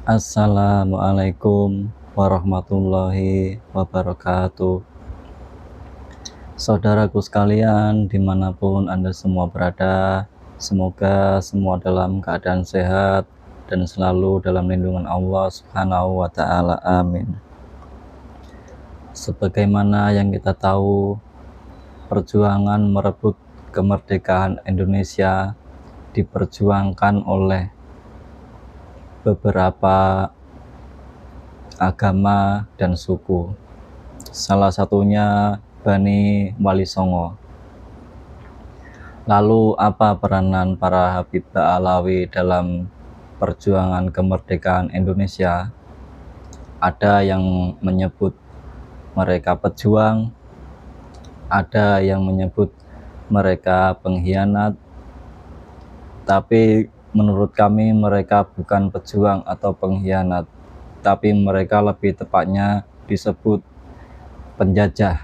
Assalamualaikum warahmatullahi wabarakatuh. Saudaraku sekalian, dimanapun Anda semua berada, semoga semua dalam keadaan sehat dan selalu dalam lindungan Allah Subhanahu wa Ta'ala. Amin. Sebagaimana yang kita tahu, perjuangan merebut kemerdekaan Indonesia diperjuangkan oleh beberapa agama dan suku. Salah satunya Bani Wali Songo. Lalu apa peranan para Habib Ba'alawi dalam perjuangan kemerdekaan Indonesia? Ada yang menyebut mereka pejuang, ada yang menyebut mereka pengkhianat, tapi menurut kami mereka bukan pejuang atau pengkhianat, tapi mereka lebih tepatnya disebut penjajah.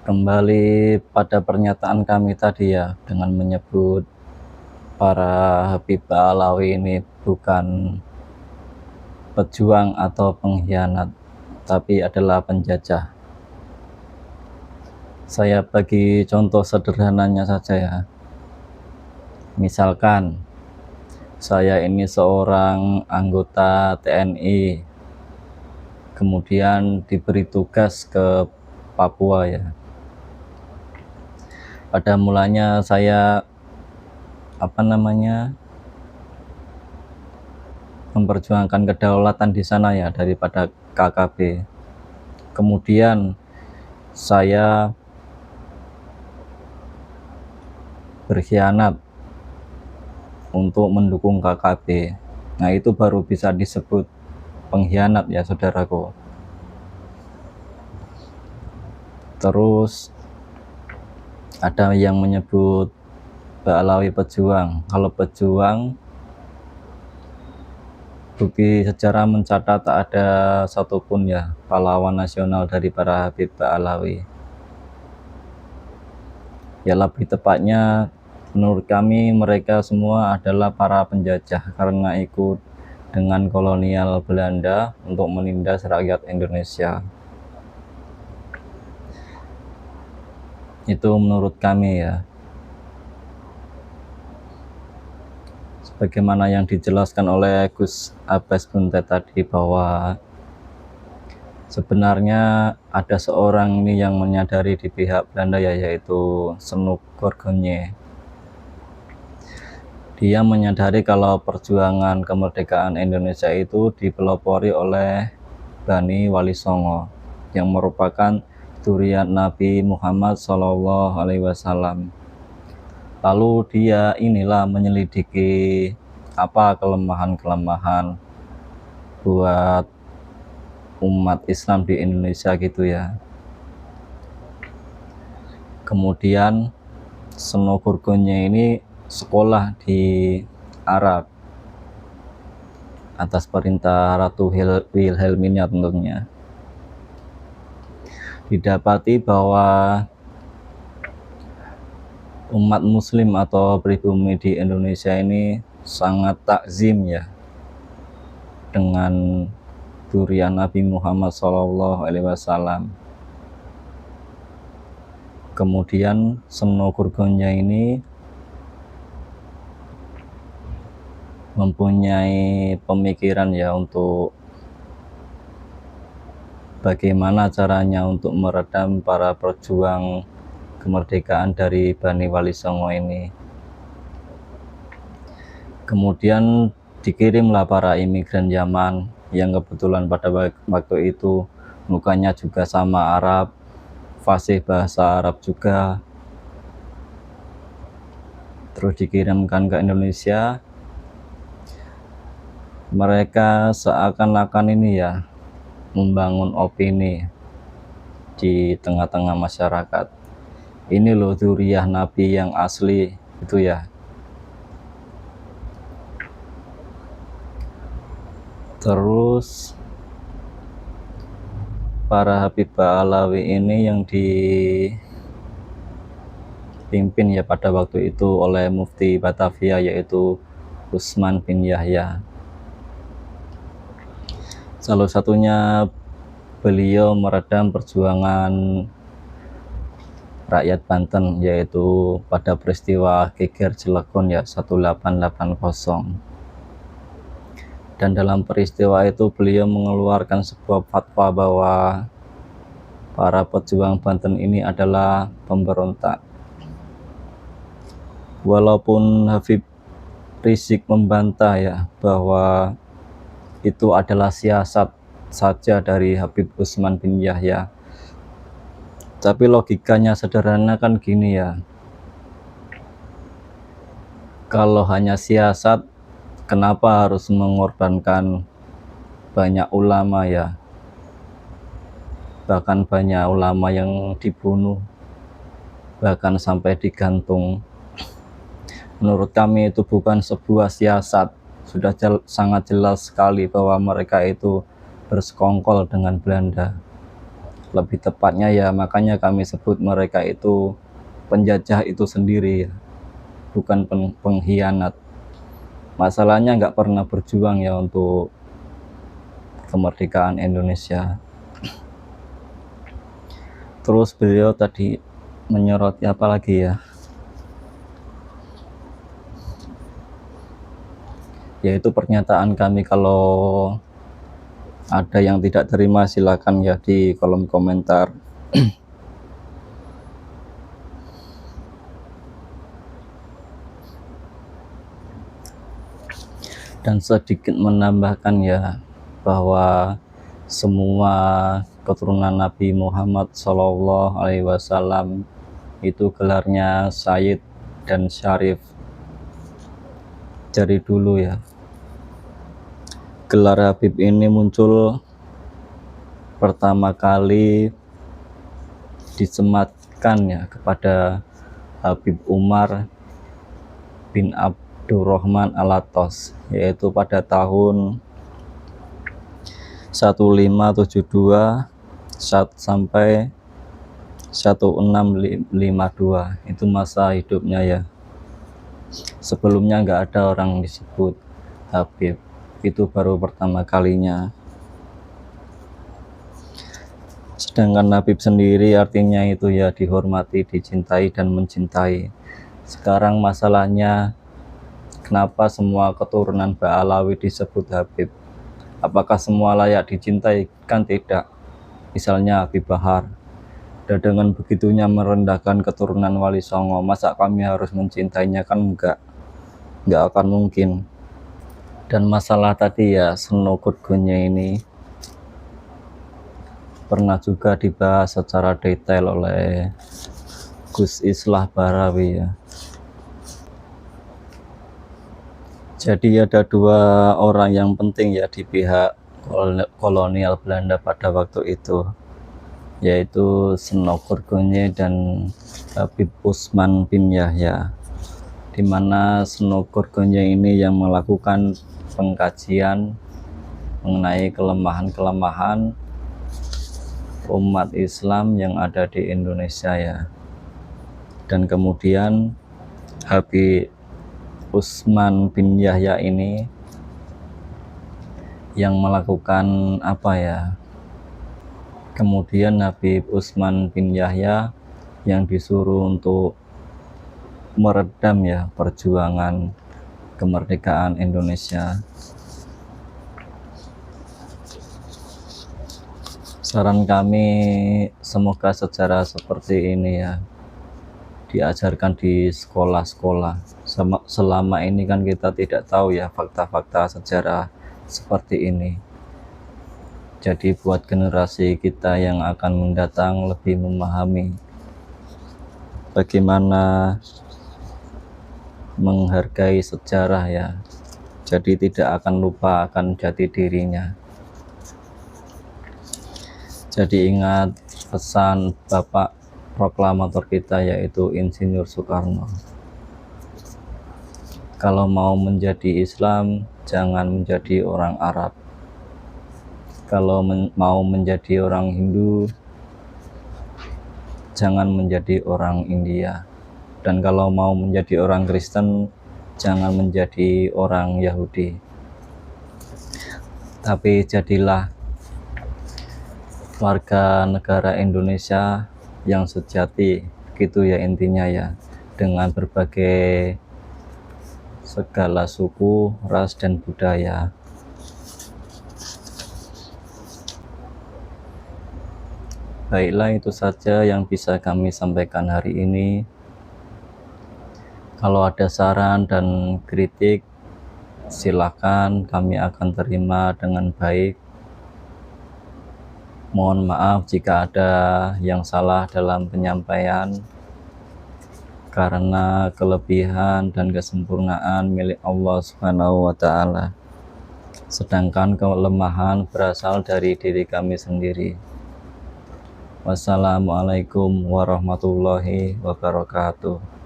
Kembali pada pernyataan kami tadi ya, dengan menyebut para Habib Ba'alawi ini bukan pejuang atau pengkhianat, tapi adalah penjajah. Saya bagi contoh sederhananya saja ya. Misalkan saya ini seorang anggota TNI, kemudian diberi tugas ke Papua ya. Pada mulanya saya memperjuangkan kedaulatan di sana ya, daripada KKB. Kemudian saya berkhianat untuk mendukung KKB. Nah, itu baru bisa disebut pengkhianat ya, saudaraku. Terus ada yang menyebut Ba'alawi pejuang. Kalau pejuang, bukti sejarah mencatat tak ada satupun ya pahlawan nasional dari para Habib Ba'alawi. Ya, lebih tepatnya menurut kami mereka semua adalah para penjajah karena ikut dengan kolonial Belanda untuk menindas rakyat Indonesia. Itu menurut kami ya. Sebagaimana yang dijelaskan oleh Gus Abbas Buntet tadi, bahwa sebenarnya ada seorang ini yang menyadari di pihak Belanda ya, yaitu Senoek Goergonje. Dia menyadari kalau perjuangan kemerdekaan Indonesia itu dipelopori oleh Bani Wali Songo yang merupakan zuriat Nabi Muhammad SAW. Lalu dia inilah menyelidiki apa kelemahan-kelemahan buat umat Islam di Indonesia gitu ya. Kemudian Senoek Goergonje ini sekolah di Arab atas perintah Ratu Wilhelmina tentunya. Didapati bahwa umat muslim atau pribumi di Indonesia ini sangat takzim ya dengan zuriat Nabi Muhammad SAW. Kemudian Senoek Goergonje ini mempunyai pemikiran ya untuk bagaimana caranya untuk meredam para pejuang kemerdekaan dari Bani Wali Songo ini. Kemudian dikirimlah para imigran Yaman yang kebetulan pada waktu itu mukanya juga sama Arab, fasih bahasa Arab juga. Terus dikirimkan ke Indonesia. Mereka seakan-akan ini ya membangun opini di tengah-tengah masyarakat. Ini loh zuriat Nabi yang asli itu ya. Terus para Habib Ba'alawi ini yang dipimpin ya pada waktu itu oleh Mufti Batavia, yaitu Utsman bin Yahya. Salah satunya beliau meredam perjuangan rakyat Banten, yaitu pada peristiwa Geger Cilegon ya 1880. Dan dalam peristiwa itu beliau mengeluarkan sebuah fatwa bahwa para pejuang Banten ini adalah pemberontak. Walaupun Habib Rizik membantah ya bahwa itu adalah siasat saja dari Habib Utsman bin Yahya, tapi logikanya sederhana kan gini ya, kalau hanya siasat kenapa harus mengorbankan banyak ulama ya, bahkan banyak ulama yang dibunuh, bahkan sampai digantung. Menurut kami itu bukan sebuah siasat, sudah sangat jelas sekali bahwa mereka itu bersekongkol dengan Belanda. Lebih tepatnya ya, makanya kami sebut mereka itu penjajah itu sendiri ya, bukan pengkhianat. Masalahnya nggak pernah berjuang ya untuk kemerdekaan Indonesia. Terus beliau tadi menyoroti apa lagi ya, yaitu pernyataan kami kalau ada yang tidak terima silakan ya di kolom komentar. Dan sedikit menambahkan ya, bahwa semua keturunan Nabi Muhammad SAW itu gelarnya Sayyid dan Syarif dari dulu ya. Gelar Habib ini muncul pertama kali disematkan ya kepada Habib Umar bin Abdurrahman Alatos, yaitu pada tahun 1572 sampai 1652. Itu masa hidupnya ya. Sebelumnya nggak ada orang disebut Habib, itu baru pertama kalinya. Sedangkan Habib sendiri artinya itu ya dihormati, dicintai, dan mencintai. Sekarang masalahnya, kenapa semua keturunan Ba'alawi disebut Habib? Apakah semua layak dicintai? Kan tidak. Misalnya Habib Bahar, dan dengan begitunya merendahkan keturunan Wali Songo. Masa kami harus mencintainya? Kan nggak akan mungkin. Dan masalah tadi ya, Senogorgonye ini pernah juga dibahas secara detail oleh Gus Islah Barawi ya. Jadi ada dua orang yang penting ya di pihak kolonial Belanda pada waktu itu, yaitu Senogorgonye dan Habib Utsman bin Yahya, di mana Senogorgonye ini yang melakukan pengkajian mengenai kelemahan-kelemahan umat Islam yang ada di Indonesia ya. Dan kemudian Habib Utsman bin Yahya ini yang melakukan apa ya, kemudian Habib Utsman bin Yahya yang disuruh untuk meredam ya perjuangan kemerdekaan Indonesia. Saran kami, semoga sejarah seperti ini ya diajarkan di sekolah-sekolah. Selama ini kan kita tidak tahu ya fakta-fakta sejarah seperti ini. Jadi buat generasi kita yang akan mendatang lebih memahami bagaimana menghargai sejarah ya. Jadi tidak akan lupa akan jati dirinya. Jadi ingat pesan Bapak proklamator kita, yaitu Insinyur Soekarno. Kalau mau menjadi Islam, jangan menjadi orang Arab. Kalau mau menjadi orang Hindu, jangan menjadi orang India. Dan kalau mau menjadi orang Kristen, jangan menjadi orang Yahudi. Tapi jadilah warga negara Indonesia yang sejati, gitu ya intinya ya, dengan berbagai segala suku, ras, dan budaya. Baiklah, itu saja yang bisa kami sampaikan hari ini. Kalau ada saran dan kritik, silakan, kami akan terima dengan baik. Mohon maaf jika ada yang salah dalam penyampaian, karena kelebihan dan kesempurnaan milik Allah Subhanahu wa Ta'ala, sedangkan kelemahan berasal dari diri kami sendiri. Wassalamualaikum warahmatullahi wabarakatuh.